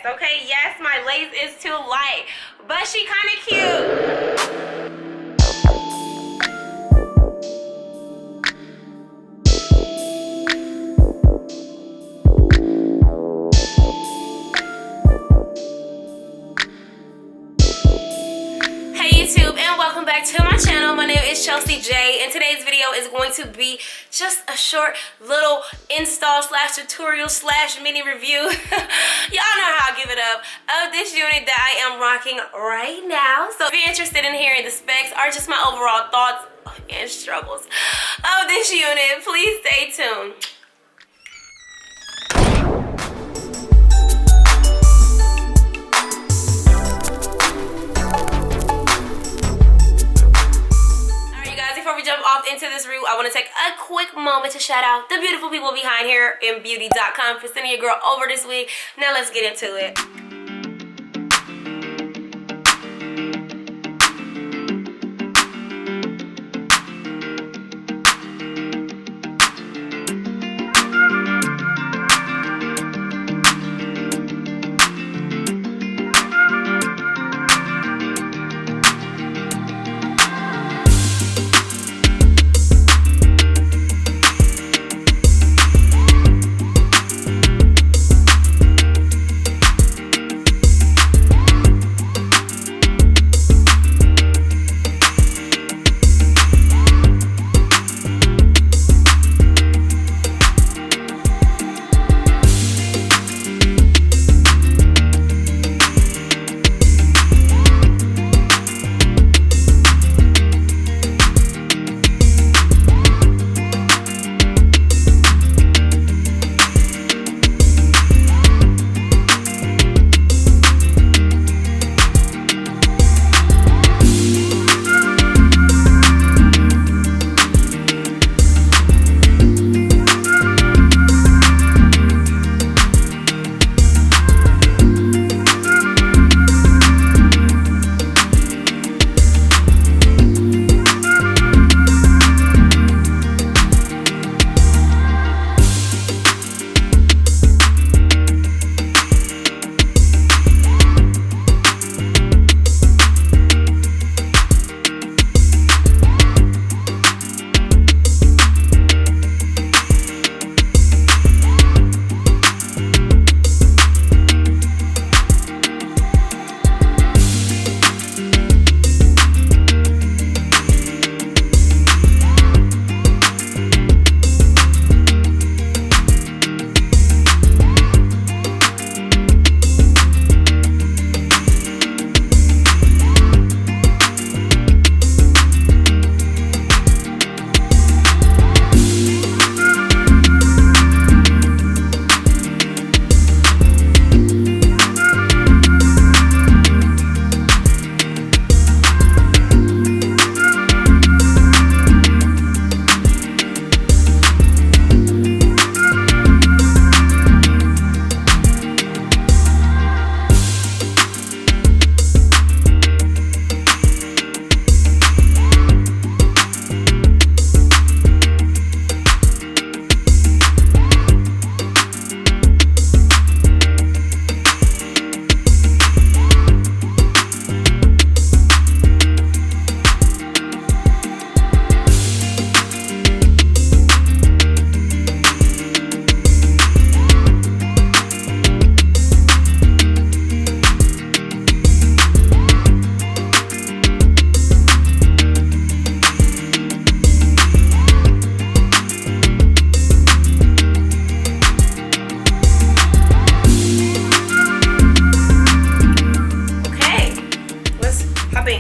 Okay, yes, my lace is too light, but she kind of cute. YouTube, and welcome back to my channel. My name is Chelcie J, and today's video is going to be just a short little install slash tutorial slash mini review. Y'all know how I give it up of this unit that I am rocking right now. So if you're interested in hearing the specs or just my overall thoughts and struggles of this unit, please stay tuned. Before we jump off into this review, I want to take a quick moment to shout out the beautiful people behind HairInBeauty.com for sending your girl over this week. Now let's get into it.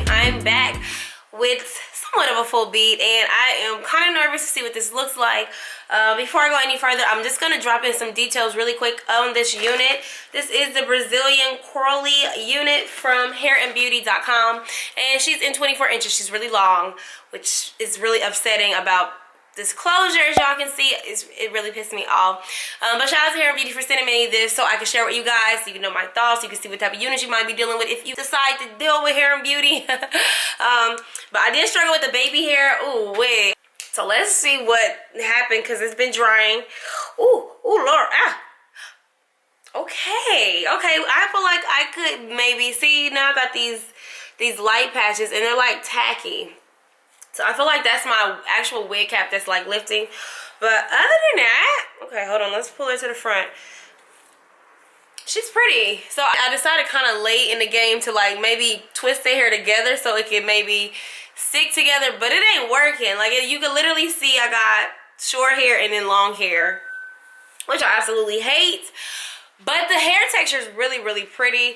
I'm back with somewhat of a full beat, and I am kind of nervous to see what this looks like. Before I go any further, I'm just going to drop in some details really quick on this unit. This is the Brazilian Curly unit from HairInBeauty.com, and she's in 24 inches. She's really long, which is really upsetting about this closure. As y'all can see, it really pissed me off. But shout out to HairInBeauty for sending me this so I can share with you guys, so you can know my thoughts, so you can see what type of units you might be dealing with if you decide to deal with HairInBeauty. But I did struggle with the baby hair. Ooh, wait. So let's see what happened, because it's been drying. Ooh, Lord. Ah. Okay, I feel like I could maybe see. Now I got these light patches and they're like tacky, so I feel like that's my actual wig cap that's like lifting. But other than that, okay, hold on, let's pull her to the front. She's pretty. So I decided kind of late in the game to like maybe twist the hair together so it can maybe stick together, but it ain't working. Like you can literally see I got short hair and then long hair, which I absolutely hate. But the hair texture is really, really pretty.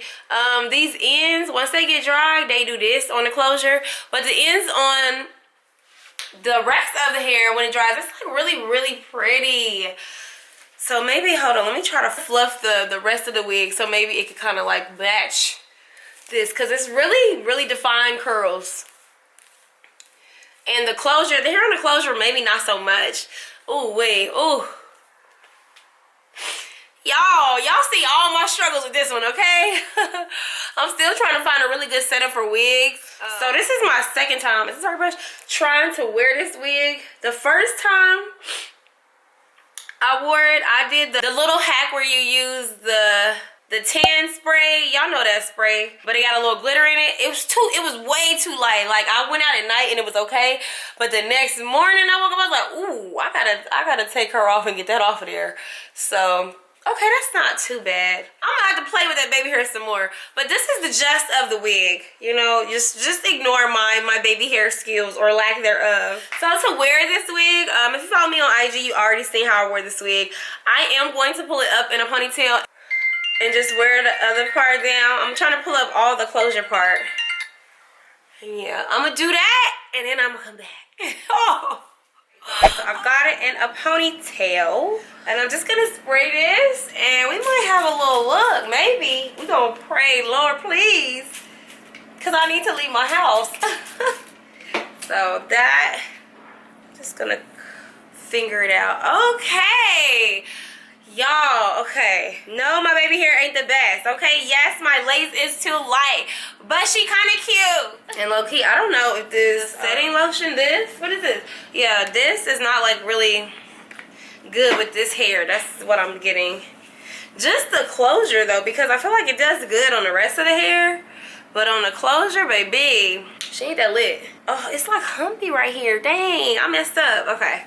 These ends, once they get dry, they do this on the closure. But the ends on the rest of the hair, when it dries, it's like really, really pretty. So maybe, hold on, let me try to fluff the rest of the wig so maybe it could kind of like match this, because it's really, really defined curls. And the closure, the hair on the closure, maybe not so much. Ooh, wait, ooh. Y'all see all my struggles with this one, okay? I'm still trying to find a really good setup for wigs. So this is my second time, is this our brush, trying to wear this wig. The first time I wore it, I did the little hack where you use the tan spray. Y'all know that spray, but it got a little glitter in it. It was way too light. Like I went out at night and it was okay, but the next morning I woke up, I was like, ooh, I gotta take her off and get that off of there. So okay, that's not too bad. I'm gonna have to play with that baby hair some more. But this is the gist of the wig. You know, just ignore my baby hair skills or lack thereof. So to wear this wig, if you follow me on IG, you already seen how I wore this wig. I am going to pull it up in a ponytail and just wear the other part down. I'm trying to pull up all the closure part. Yeah, I'm gonna do that and then I'm gonna come back. Oh. So I've got it in a ponytail and I'm just gonna spray this and we might have a little look. Maybe we gonna pray, Lord please, because I need to leave my house. So that, just gonna finger it out. Okay, y'all, okay, no, my baby hair ain't the best. Okay, yes, my lace is too light, but she kind of cute. And low-key, I don't know if this setting lotion, what is this? Yeah, this is not like really good with this hair. That's what I'm getting. Just the closure though, because I feel like it does good on the rest of the hair, but on the closure, baby, she ain't that lit. Oh, it's like humpy right here. Dang, I messed up. Okay.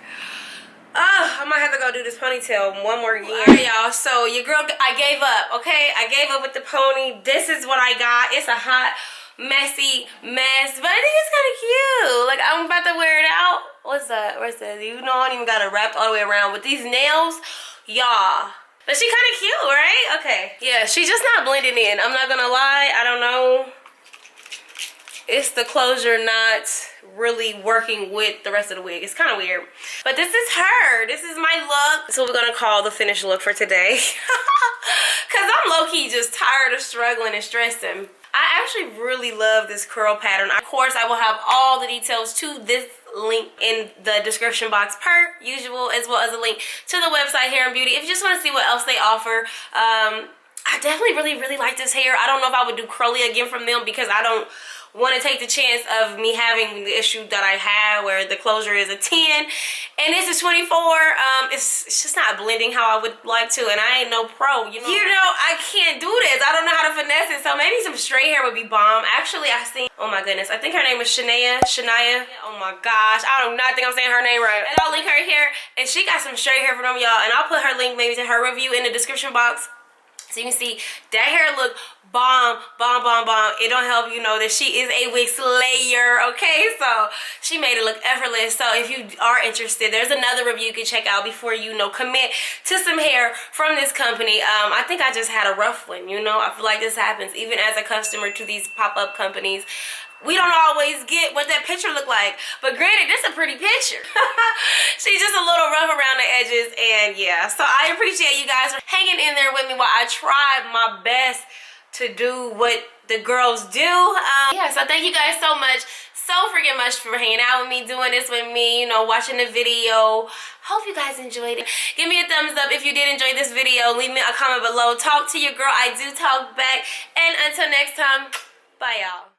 I might have to go do this ponytail one more year. Alright, y'all, so your girl, I gave up, okay? I gave up with the pony. This is what I got. It's a hot, messy mess, but I think it's kind of cute. Like, I'm about to wear it out. What's that? Where's that? You know, I don't even got it wrapped all the way around with these nails, y'all. But she kind of cute, right? Okay. Yeah, she's just not blending in. I'm not gonna lie, I don't know. It's the closure not really working with the rest of the wig. It's kind of weird. But this is her. This is my look. That's what we're going to call the finished look for today. Because I'm low-key just tired of struggling and stressing. I actually really love this curl pattern. Of course, I will have all the details to this link in the description box per usual, as well as a link to the website HairInBeauty. If you just want to see what else they offer, I definitely really like this hair. I don't know if I would do curly again from them because I don't want to take the chance of me having the issue that I have where the closure is a 10 and this is 24. It's just not blending how I would like to, and I ain't no pro, you know, I can't do this. I don't know how to finesse it, so maybe some straight hair would be bomb. Actually, I seen, oh my goodness, I think her name was Shania. Oh my gosh, I do not think I'm saying her name right. And I'll link her here, and she got some straight hair for them, y'all, and I'll put her link maybe to her review in the description box. So you can see that hair look bomb. It don't help you know that she is a wig slayer, okay? So she made it look effortless. So if you are interested, there's another review you can check out before you know commit to some hair from this company. I think I just had a rough one, you know? I feel like this happens even as a customer to these pop-up companies. We don't always get what that picture look like, but granted, this is a pretty picture. She's just a little rough around the edges, and yeah. So I appreciate you guys for hanging in there with me while I tried my best to do what the girls do. Yeah, so thank you guys so much. So freaking much for hanging out with me, doing this with me, you know, watching the video. Hope you guys enjoyed it. Give me a thumbs up if you did enjoy this video. Leave me a comment below. Talk to your girl. I do talk back. And until next time, bye y'all.